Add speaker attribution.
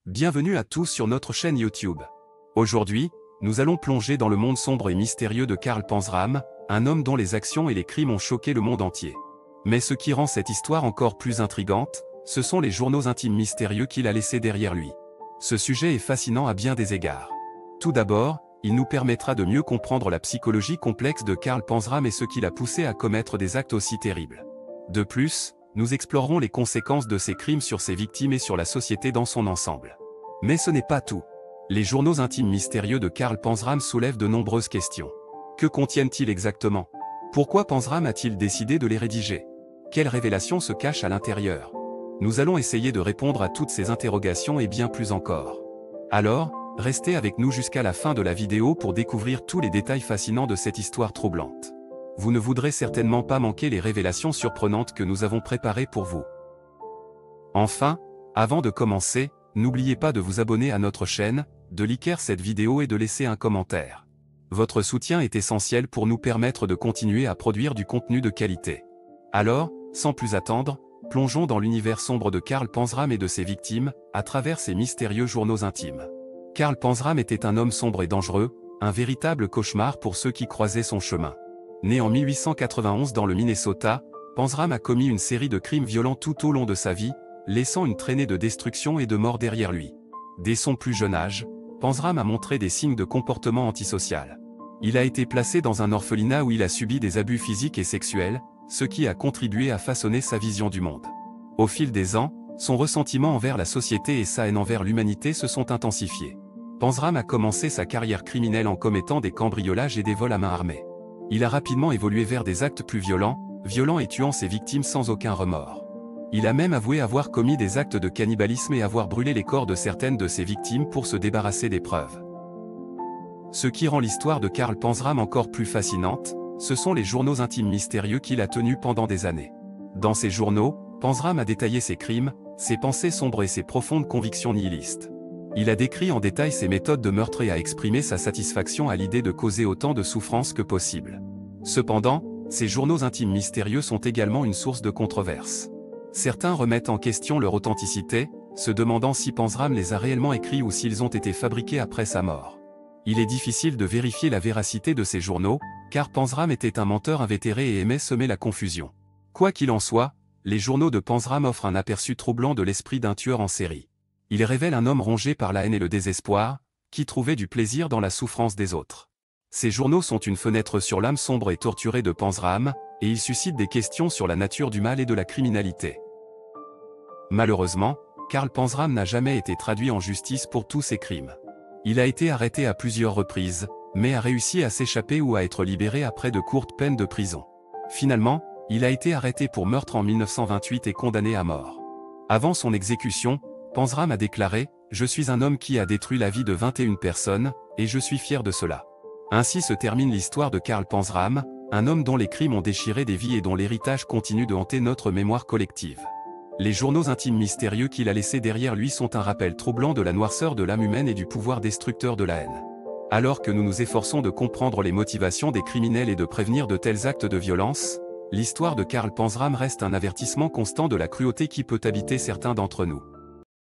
Speaker 1: Bienvenue à tous sur notre chaîne YouTube. Aujourd'hui, nous allons plonger dans le monde sombre et mystérieux de Karl Panzram, un homme dont les actions et les crimes ont choqué le monde entier. Mais ce qui rend cette histoire encore plus intrigante, ce sont les journaux intimes mystérieux qu'il a laissés derrière lui. Ce sujet est fascinant à bien des égards. Tout d'abord, il nous permettra de mieux comprendre la psychologie complexe de Karl Panzram et ce qui l'a poussé à commettre des actes aussi terribles. De plus, nous explorerons les conséquences de ces crimes sur ses victimes et sur la société dans son ensemble. Mais ce n'est pas tout. Les journaux intimes mystérieux de Karl Panzram soulèvent de nombreuses questions. Que contiennent-ils exactement? Pourquoi Panzram a-t-il décidé de les rédiger? Quelles révélations se cachent à l'intérieur? Nous allons essayer de répondre à toutes ces interrogations et bien plus encore. Alors, restez avec nous jusqu'à la fin de la vidéo pour découvrir tous les détails fascinants de cette histoire troublante. Vous ne voudrez certainement pas manquer les révélations surprenantes que nous avons préparées pour vous. Enfin, avant de commencer, n'oubliez pas de vous abonner à notre chaîne, de liker cette vidéo et de laisser un commentaire. Votre soutien est essentiel pour nous permettre de continuer à produire du contenu de qualité. Alors, sans plus attendre, plongeons dans l'univers sombre de Karl Panzram et de ses victimes, à travers ses mystérieux journaux intimes. Karl Panzram était un homme sombre et dangereux, un véritable cauchemar pour ceux qui croisaient son chemin. Né en 1891 dans le Minnesota, Panzram a commis une série de crimes violents tout au long de sa vie, laissant une traînée de destruction et de mort derrière lui. Dès son plus jeune âge, Panzram a montré des signes de comportement antisocial. Il a été placé dans un orphelinat où il a subi des abus physiques et sexuels, ce qui a contribué à façonner sa vision du monde. Au fil des ans, son ressentiment envers la société et sa haine envers l'humanité se sont intensifiés. Panzram a commencé sa carrière criminelle en commettant des cambriolages et des vols à main armée. Il a rapidement évolué vers des actes plus violents et tuant ses victimes sans aucun remords. Il a même avoué avoir commis des actes de cannibalisme et avoir brûlé les corps de certaines de ses victimes pour se débarrasser des preuves. Ce qui rend l'histoire de Karl Panzram encore plus fascinante, ce sont les journaux intimes mystérieux qu'il a tenus pendant des années. Dans ces journaux, Panzram a détaillé ses crimes, ses pensées sombres et ses profondes convictions nihilistes. Il a décrit en détail ses méthodes de meurtre et a exprimé sa satisfaction à l'idée de causer autant de souffrance que possible. Cependant, ces journaux intimes mystérieux sont également une source de controverse. Certains remettent en question leur authenticité, se demandant si Panzram les a réellement écrits ou s'ils ont été fabriqués après sa mort. Il est difficile de vérifier la véracité de ces journaux, car Panzram était un menteur invétéré et aimait semer la confusion. Quoi qu'il en soit, les journaux de Panzram offrent un aperçu troublant de l'esprit d'un tueur en série. Ils révèlent un homme rongé par la haine et le désespoir, qui trouvait du plaisir dans la souffrance des autres. Ces journaux sont une fenêtre sur l'âme sombre et torturée de Panzram, et ils suscitent des questions sur la nature du mal et de la criminalité. Malheureusement, Karl Panzram n'a jamais été traduit en justice pour tous ses crimes. Il a été arrêté à plusieurs reprises, mais a réussi à s'échapper ou à être libéré après de courtes peines de prison. Finalement, il a été arrêté pour meurtre en 1928 et condamné à mort. Avant son exécution, Panzram a déclaré « Je suis un homme qui a détruit la vie de 21 personnes, et je suis fier de cela ». Ainsi se termine l'histoire de Karl Panzram, un homme dont les crimes ont déchiré des vies et dont l'héritage continue de hanter notre mémoire collective. Les journaux intimes mystérieux qu'il a laissés derrière lui sont un rappel troublant de la noirceur de l'âme humaine et du pouvoir destructeur de la haine. Alors que nous nous efforçons de comprendre les motivations des criminels et de prévenir de tels actes de violence, l'histoire de Karl Panzram reste un avertissement constant de la cruauté qui peut habiter certains d'entre nous.